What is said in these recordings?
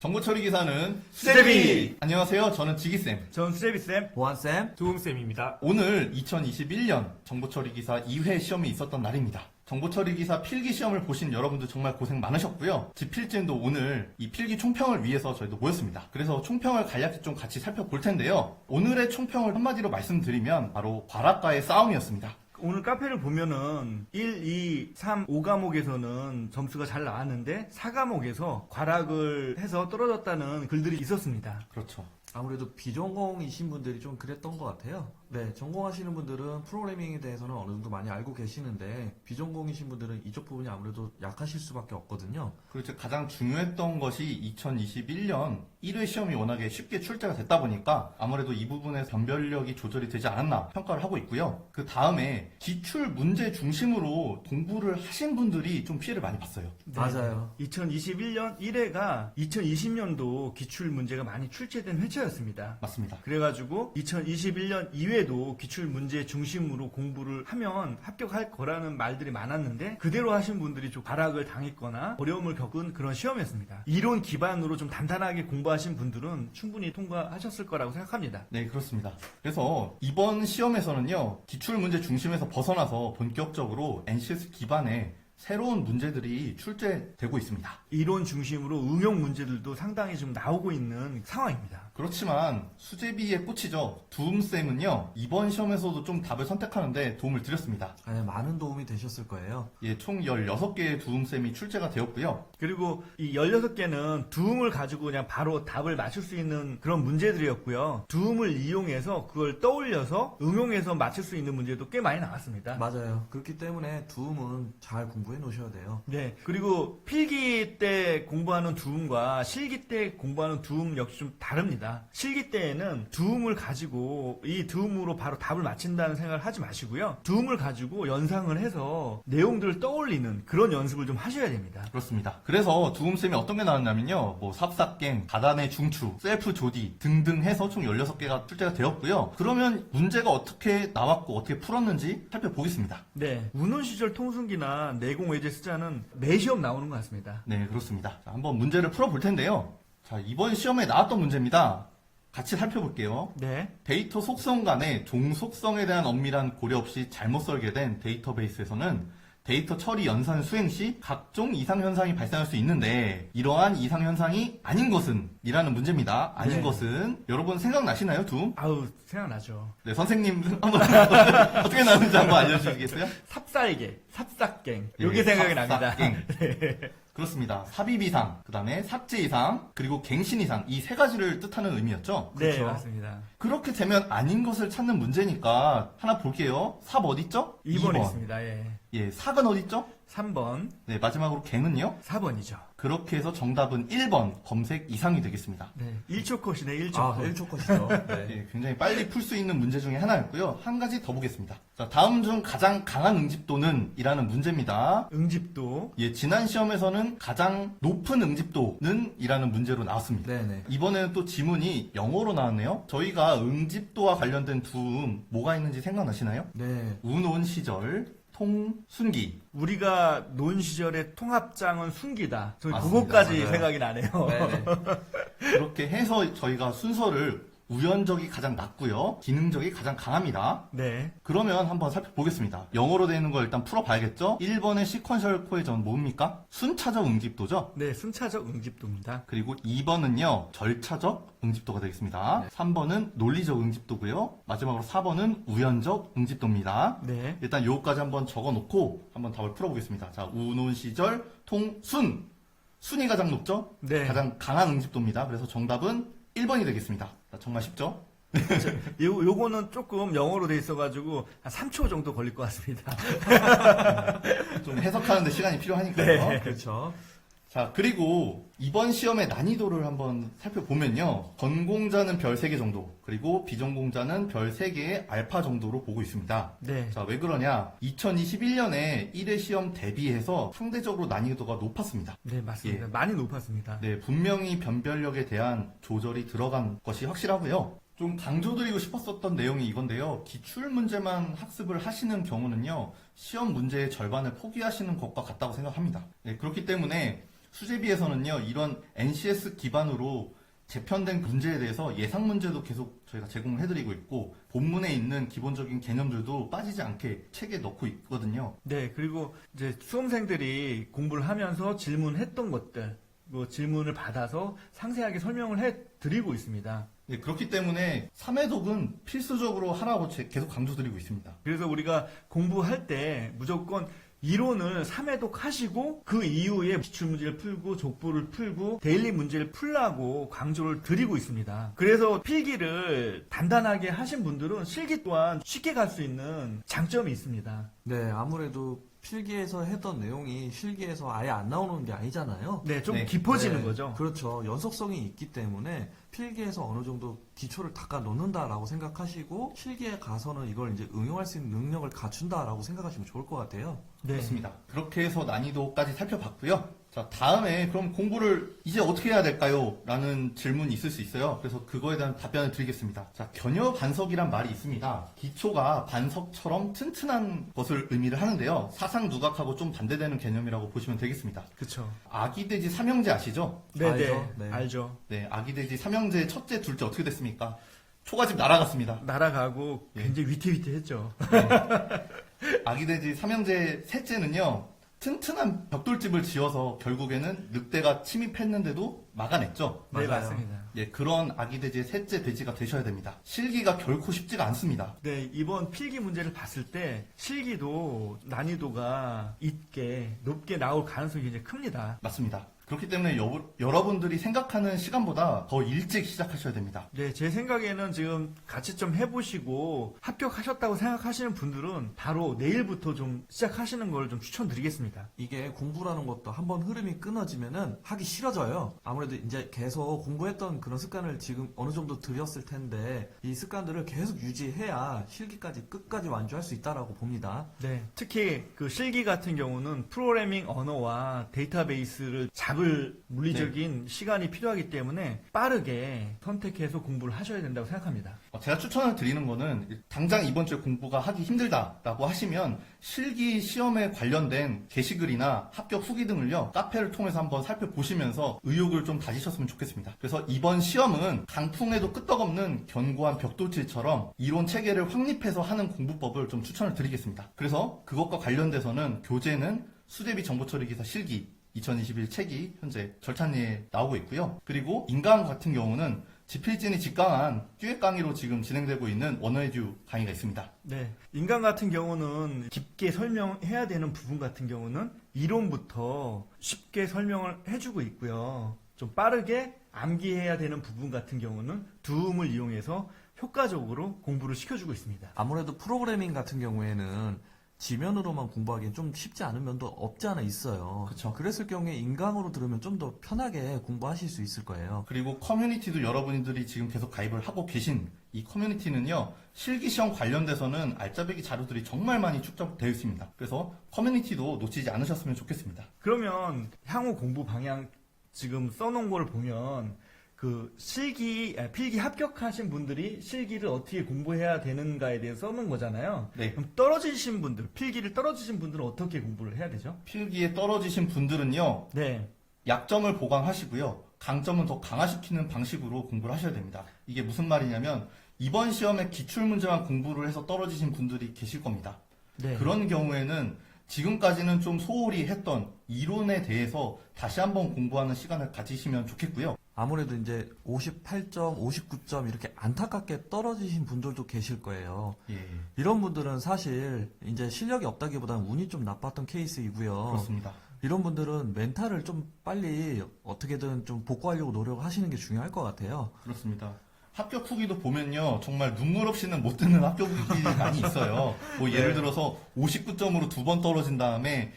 정보처리 기사는 수제비! 안녕하세요. 저는 지기쌤. 전 수제비쌤, 보안쌤, 도움쌤입니다. 오늘 2021년 정보처리 기사 2회 시험이 있었던 날입니다. 정보처리 기사 필기 시험을 보신 여러분들 정말 고생 많으셨고요. 지필진도 오늘 이 필기 총평을 위해서 저희도 모였습니다. 그래서 총평을 간략히 좀 같이 살펴볼 텐데요. 오늘의 총평을 한마디로 말씀드리면 바로 과락과의 싸움이었습니다. 오늘 카페를 보면은 1, 2, 3, 5과목에서는 점수가 잘 나왔는데 4과목에서 과락을 해서 떨어졌다는 글들이 있었습니다. 그렇죠. 아무래도 비전공이신 분들이 좀 그랬던 것 같아요. 네, 전공하시는 분들은 프로그래밍에 대해서는 어느 정도 많이 알고 계시는데 비전공이신 분들은 이쪽 부분이 아무래도 약하실 수밖에 없거든요. 그리고 가장 중요했던 것이 2021년 1회 시험이 워낙에 쉽게 출제가 됐다 보니까 아무래도 이 부분에 변별력이 조절이 되지 않았나 평가를 하고 있고요. 그 다음에 기출 문제 중심으로 공부를 하신 분들이 좀 피해를 많이 봤어요. 맞아요. 2021년 1회가 2020년도 기출 문제가 많이 출제된 회차였습니다. 맞습니다. 그래가지고 2021년 2회도 기출 문제 중심으로 공부를 하면 합격할 거라는 말들이 많았는데 그대로 하신 분들이 좀 과락을 당했거나 어려움을 겪은 그런 시험이었습니다. 이론 기반으로 좀 단단하게 공부하신 분들은 충분히 통과하셨을 거라고 생각합니다. 네, 그렇습니다. 그래서 이번 시험에서는요, 기출 문제 중심에서 벗어나서 본격적으로 NCS 기반의 새로운 문제들이 출제되고 있습니다. 이론 중심으로 응용 문제들도 상당히 좀 나오고 있는 상황입니다. 그렇지만 수제비의 꽃이죠. 두음쌤은요, 이번 시험에서도 좀 답을 선택하는데 도움을 드렸습니다. 네, 많은 도움이 되셨을 거예요. 예, 총 16개의 두음쌤이 출제가 되었고요. 그리고 이 16개는 두음을 가지고 그냥 바로 답을 맞출 수 있는 그런 문제들이었고요. 두음을 이용해서 그걸 떠올려서 응용해서 맞출 수 있는 문제도 꽤 많이 나왔습니다. 맞아요. 그렇기 때문에 두음은 잘 공부해 놓으셔야 돼요. 네. 그리고 필기 때 공부하는 두음과 실기 때 공부하는 두음 역시 좀 다릅니다. 실기 때에는 두음을 가지고 이 두음으로 바로 답을 맞힌다는 생각을 하지 마시고요. 두음을 가지고 연상을 해서 내용들을 떠올리는 그런 연습을 좀 하셔야 됩니다. 그렇습니다. 그래서 두음쌤이 어떤 게 나왔냐면요, 뭐 삽삭갱, 다단의 중추, 셀프 조디 등등 해서 총 16개가 출제가 되었고요. 그러면 문제가 어떻게 나왔고 어떻게 풀었는지 살펴보겠습니다. 네. 운운 시절 통순기나 내공 외제 숫자는 매 시험 나오는 것 같습니다. 네, 그렇습니다. 자, 한번 문제를 풀어볼 텐데요. 자, 이번 시험에 나왔던 문제입니다. 같이 살펴볼게요. 네. 데이터 속성 간의 종 속성에 대한 엄밀한 고려 없이 잘못 설계된 데이터베이스에서는 데이터 처리 연산 수행 시 각종 이상현상이 발생할 수 있는데 이러한 이상현상이 아닌 것은? 이라는 문제입니다. 아닌 네. 것은? 여러분 생각나시나요, 둠? 아우, 생각나죠. 네, 선생님 한번 어떻게 나오는지 한번 알려주시겠어요? 삽살개, 삽삭갱. 예, 요게 생각이 납니다. 삽삭갱. 그렇습니다. 삽입 이상, 그 다음에 삭제 이상, 그리고 갱신 이상 이 세 가지를 뜻하는 의미였죠. 네, 그렇죠. 맞습니다. 그렇게 되면 아닌 것을 찾는 문제니까 하나 볼게요. 삽 어딨죠? 2번 있습니다. 예. 예, 삭은 어딨죠? 3번, 네, 마지막으로 갱은요? 4번이죠. 그렇게 해서 정답은 1번 검색 이상이 되겠습니다. 네. 1초 컷이네, 1초 아, 컷. 1초 컷이죠. 네. 예, 굉장히 빨리 풀 수 있는 문제 중에 하나였고요. 한 가지 더 보겠습니다. 자, 다음 중 가장 강한 응집도는? 이라는 문제입니다. 응집도. 예, 지난 시험에서는 가장 높은 응집도는? 이라는 문제로 나왔습니다. 네네. 이번에는 또 지문이 영어로 나왔네요. 저희가 응집도와 관련된 두음 뭐가 있는지 생각나시나요? 네. 운온 시절, 통순기. 우리가 논 시절의 통합장은 순기다. 저희 맞습니다. 그거까지 맞아요. 생각이 나네요. 네네. 그렇게 해서 저희가 순서를 우연적이 가장 낮고요. 기능적이 가장 강합니다. 네. 그러면 한번 살펴보겠습니다. 영어로 되어 있는 걸 일단 풀어봐야겠죠? 1번의 시퀀셜 코헤전 뭡니까? 순차적 응집도죠? 네, 순차적 응집도입니다. 그리고 2번은요, 절차적 응집도가 되겠습니다. 3번은 논리적 응집도고요. 마지막으로 4번은 우연적 응집도입니다. 네. 일단 요거까지 한번 적어놓고 한번 답을 풀어보겠습니다. 자, 우논 시절 통순. 순이 가장 높죠? 네. 가장 강한 응집도입니다. 그래서 정답은 1번이 되겠습니다. 자, 정말 쉽죠? 요거는 조금 영어로 돼 있어가지고 한 3초 정도 걸릴 것 같습니다. 좀 해석하는데 시간이 필요하니까요. 네. 그렇죠. 자, 그리고 이번 시험의 난이도를 한번 살펴보면요. 전공자는 별 3개 정도, 그리고 비전공자는 별 3개의 알파 정도로 보고 있습니다. 네. 자, 왜 그러냐? 2021년에 1회 시험 대비해서 상대적으로 난이도가 높았습니다. 네, 맞습니다. 예. 많이 높았습니다. 네, 분명히 변별력에 대한 조절이 들어간 것이 확실하고요. 좀 강조드리고 싶었었던 내용이 이건데요. 기출 문제만 학습을 하시는 경우는요, 시험 문제의 절반을 포기하시는 것과 같다고 생각합니다. 네, 그렇기 때문에 수제비에서는요, 이런 NCS 기반으로 재편된 문제에 대해서 예상 문제도 계속 저희가 제공을 해드리고 있고, 본문에 있는 기본적인 개념들도 빠지지 않게 책에 넣고 있거든요. 네, 그리고 이제 수험생들이 공부를 하면서 질문했던 것들, 뭐 질문을 받아서 상세하게 설명을 해 드리고 있습니다. 네, 그렇기 때문에 3회독은 필수적으로 하라고 계속 강조드리고 있습니다. 그래서 우리가 공부할 때 무조건 이론을 3회독 하시고 그 이후에 기출문제를 풀고 족보를 풀고 데일리 문제를 풀라고 강조를 드리고 있습니다. 그래서 필기를 단단하게 하신 분들은 실기 또한 쉽게 갈 수 있는 장점이 있습니다. 네, 아무래도 필기에서 했던 내용이 실기에서 아예 안 나오는 게 아니잖아요. 네, 좀 네. 깊어지는 네, 거죠. 그렇죠. 연속성이 있기 때문에 필기에서 어느 정도 기초를 닦아 놓는다라고 생각하시고 실기에 가서는 이걸 이제 응용할 수 있는 능력을 갖춘다라고 생각하시면 좋을 것 같아요. 네. 그렇습니다. 그렇게 해서 난이도까지 살펴봤고요. 자, 다음에 그럼 공부를 이제 어떻게 해야 될까요? 라는 질문이 있을 수 있어요. 그래서 그거에 대한 답변을 드리겠습니다. 자, 견여 반석이란 말이 있습니다. 기초가 반석처럼 튼튼한 것을 의미를 하는데요. 사상 누각하고 좀 반대되는 개념이라고 보시면 되겠습니다. 그렇죠. 아기돼지 삼형제 아시죠? 네, 알죠? 네. 네. 알죠. 네, 아기돼지 삼형제 첫째, 둘째 어떻게 됐습니까? 초가집 날아갔습니다. 날아가고 예. 굉장히 위태위태했죠. 아기돼지 삼형제 셋째는요, 튼튼한 벽돌집을 지어서 결국에는 늑대가 침입했는데도 막아냈죠. 네, 맞아요. 맞습니다. 예, 그런 아기돼지의 셋째 돼지가 되셔야 됩니다. 실기가 결코 쉽지가 않습니다. 네, 이번 필기 문제를 봤을 때 실기도 난이도가 있게 높게 나올 가능성이 굉장히 큽니다. 맞습니다. 그렇기 때문에 여러분들이 생각하는 시간보다 더 일찍 시작하셔야 됩니다. 네, 제 생각에는 지금 같이 좀 해보시고 합격하셨다고 생각하시는 분들은 바로 내일부터 좀 시작하시는 걸 좀 추천드리겠습니다. 이게 공부라는 것도 한번 흐름이 끊어지면은 하기 싫어져요. 아무래도 이제 계속 공부했던 그런 습관을 지금 어느 정도 들였을 텐데 이 습관들을 계속 유지해야 실기까지 끝까지 완주할 수 있다라고 봅니다. 네, 특히 그 실기 같은 경우는 프로그래밍 언어와 데이터베이스를 잡을 물리적인 시간이 필요하기 때문에 빠르게 선택해서 공부를 하셔야 된다고 생각합니다. 제가 추천을 드리는 거는 당장 이번 주에 공부가 하기 힘들다라고 하시면 실기 시험에 관련된 게시글이나 합격 후기 등을요, 카페를 통해서 한번 살펴보시면서 의욕을 좀 다지셨으면 좋겠습니다. 그래서 이번 시험은 강풍에도 끄떡없는 견고한 벽돌질처럼 이론 체계를 확립해서 하는 공부법을 좀 추천을 드리겠습니다. 그래서 그것과 관련돼서는 교재는 수제비 정보처리기사 실기 2021 책이 현재 절찬리에 나오고 있고요. 그리고 인강 같은 경우는 지필진이 직강한 듀엣 강의로 지금 진행되고 있는 원어에듀 강의가 있습니다. 네, 인간 같은 경우는 깊게 설명해야 되는 부분 같은 경우는 이론부터 쉽게 설명을 해주고 있고요. 좀 빠르게 암기해야 되는 부분 같은 경우는 두음을 이용해서 효과적으로 공부를 시켜주고 있습니다. 아무래도 프로그래밍 같은 경우에는 지면으로만 공부하기엔 좀 쉽지 않은 면도 없지 않아 있어요. 그쵸. 그랬을 경우에 인강으로 들으면 좀 더 편하게 공부하실 수 있을 거예요. 그리고 커뮤니티도 여러분들이 지금 계속 가입을 하고 계신 이 커뮤니티는요, 실기시험 관련돼서는 알짜배기 자료들이 정말 많이 축적되어 있습니다. 그래서 커뮤니티도 놓치지 않으셨으면 좋겠습니다. 그러면 향후 공부 방향 지금 써놓은 걸 보면 그 필기 합격하신 분들이 실기를 어떻게 공부해야 되는가에 대해서 써놓은 거잖아요. 네. 그럼 떨어지신 분들, 필기를 떨어지신 분들은 어떻게 공부를 해야 되죠? 필기에 떨어지신 분들은요, 네. 약점을 보강하시고요, 강점은 더 강화시키는 방식으로 공부를 하셔야 됩니다. 이게 무슨 말이냐면 이번 시험에 기출문제만 공부를 해서 떨어지신 분들이 계실 겁니다. 네. 그런 경우에는 지금까지는 좀 소홀히 했던 이론에 대해서 다시 한번 공부하는 시간을 가지시면 좋겠고요. 아무래도 이제 58점, 59점 이렇게 안타깝게 떨어지신 분들도 계실 거예요. 예, 이런 분들은 사실 이제 실력이 없다기보다는 운이 좀 나빴던 케이스이고요. 그렇습니다. 이런 분들은 멘탈을 좀 빨리 어떻게든 좀 복구하려고 노력을 하시는 게 중요할 것 같아요. 그렇습니다. 합격 후기도 보면요, 정말 눈물 없이는 못 듣는 합격 후기들이 많이 있어요. 뭐 예를 들어서 59점으로 2번 떨어진 다음에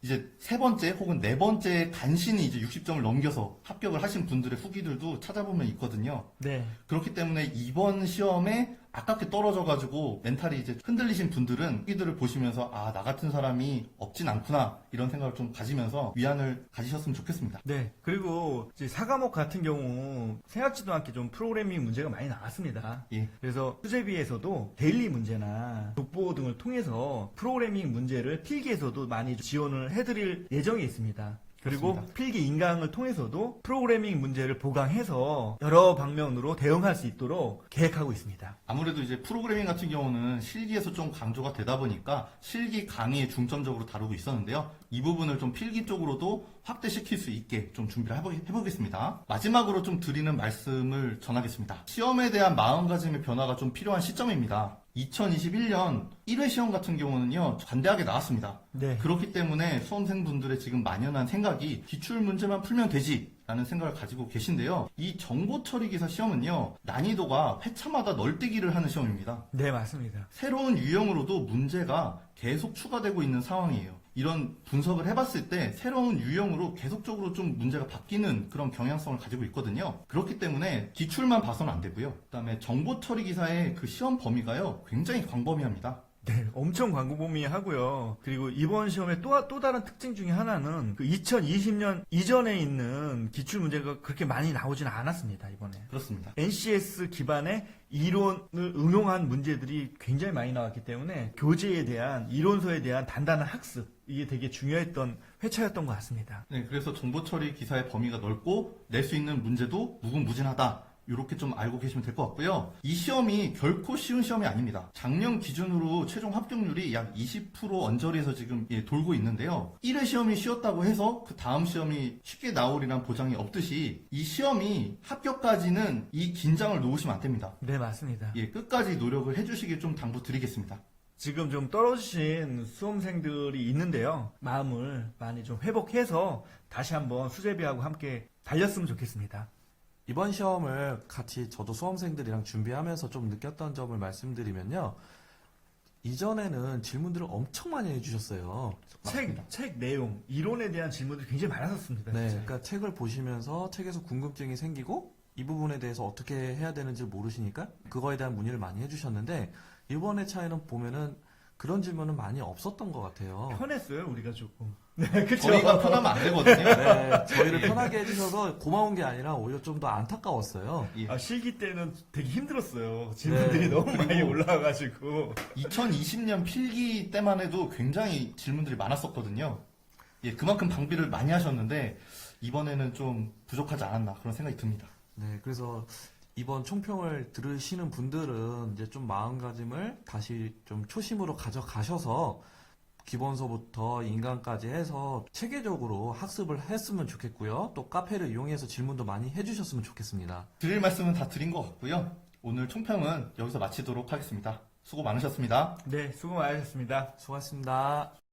이제 세 번째 혹은 네 번째 간신히 이제 60점을 넘겨서 합격을 하신 분들의 후기들도 찾아보면 있거든요. 네. 그렇기 때문에 이번 시험에 아깝게 떨어져가지고 멘탈이 이제 흔들리신 분들은 후기들을 보시면서 아, 나 같은 사람이 없진 않구나 이런 생각을 좀 가지면서 위안을 가지셨으면 좋겠습니다. 네. 그리고 이제 4과목 같은 경우 생각지도 않게 좀 프로그래밍 문제가 많이 나왔습니다. 예, 그래서 수제비에서도 데일리 문제나 족보 등을 통해서 프로그래밍 문제를 필기에서도 많이 지원을 해드릴 예정이 있습니다. 그리고 그렇습니다. 필기 인강을 통해서도 프로그래밍 문제를 보강해서 여러 방면으로 대응할 수 있도록 계획하고 있습니다. 아무래도 이제 프로그래밍 같은 경우는 실기에서 좀 강조가 되다 보니까 실기 강의에 중점적으로 다루고 있었는데요. 이 부분을 좀 필기 쪽으로도 확대시킬 수 있게 좀 준비를 해보겠습니다. 마지막으로 좀 드리는 말씀을 전하겠습니다. 시험에 대한 마음가짐의 변화가 좀 필요한 시점입니다. 2021년 1회 시험 같은 경우는요, 관대하게 나왔습니다. 네. 그렇기 때문에 수험생분들의 지금 만연한 생각이 기출 문제만 풀면 되지 라는 생각을 가지고 계신데요. 이 정보처리기사 시험은요, 난이도가 회차마다 널뛰기를 하는 시험입니다. 네, 맞습니다. 새로운 유형으로도 문제가 계속 추가되고 있는 상황이에요. 이런 분석을 해봤을 때 새로운 유형으로 계속적으로 좀 문제가 바뀌는 그런 경향성을 가지고 있거든요. 그렇기 때문에 기출만 봐서는 안 되고요. 그다음에 정보처리 기사의 그 시험 범위가요, 굉장히 광범위합니다. 네, 엄청 광범위하고요. 그리고 이번 시험의 또 다른 특징 중에 하나는 그 2020년 이전에 있는 기출 문제가 그렇게 많이 나오지는 않았습니다, 이번에. 그렇습니다. NCS 기반의 이론을 응용한 문제들이 굉장히 많이 나왔기 때문에 교재에 대한 이론서에 대한 단단한 학습, 이게 되게 중요했던 회차였던 것 같습니다. 네, 그래서 정보처리 기사의 범위가 넓고 낼 수 있는 문제도 무궁무진하다. 이렇게 좀 알고 계시면 될 것 같고요. 이 시험이 결코 쉬운 시험이 아닙니다. 작년 기준으로 최종 합격률이 약 20% 언저리에서 지금 돌고 있는데요. 1회 시험이 쉬웠다고 해서 그 다음 시험이 쉽게 나오리란 보장이 없듯이 이 시험이 합격까지는 이 긴장을 놓으시면 안 됩니다. 네, 맞습니다. 끝까지 노력을 해주시길 좀 당부드리겠습니다. 지금 좀 떨어지신 수험생들이 있는데요. 마음을 많이 좀 회복해서 다시 한번 수제비하고 함께 달렸으면 좋겠습니다. 이번 시험을 같이 저도 수험생들이랑 준비하면서 좀 느꼈던 점을 말씀드리면요. 이전에는 질문들을 엄청 많이 해주셨어요. 책 내용, 이론에 대한 질문들이 굉장히 많았었습니다. 네, 진짜. 그러니까 책을 보시면서 책에서 궁금증이 생기고 이 부분에 대해서 어떻게 해야 되는지 모르시니까 그거에 대한 문의를 많이 해주셨는데 이번에 차이는 보면은 그런 질문은 많이 없었던 것 같아요. 편했어요, 우리가 조금. 네, 그쵸. 저희가 편하면 안 되거든요. 네, 저희를 편하게 해주셔서 고마운 게 아니라 오히려 좀 더 안타까웠어요. 예. 실기 때는 되게 힘들었어요. 질문들이 네, 너무 많이 올라와가지고. 2020년 필기 때만 해도 굉장히 질문들이 많았었거든요. 그만큼 방비를 많이 하셨는데 이번에는 좀 부족하지 않았나 그런 생각이 듭니다. 네, 그래서 이번 총평을 들으시는 분들은 이제 좀 마음가짐을 다시 좀 초심으로 가져가셔서 기본서부터 인강까지 해서 체계적으로 학습을 했으면 좋겠고요. 또 카페를 이용해서 질문도 많이 해주셨으면 좋겠습니다. 드릴 말씀은 다 드린 것 같고요. 오늘 총평은 여기서 마치도록 하겠습니다. 수고 많으셨습니다. 네, 수고 많으셨습니다. 수고하셨습니다.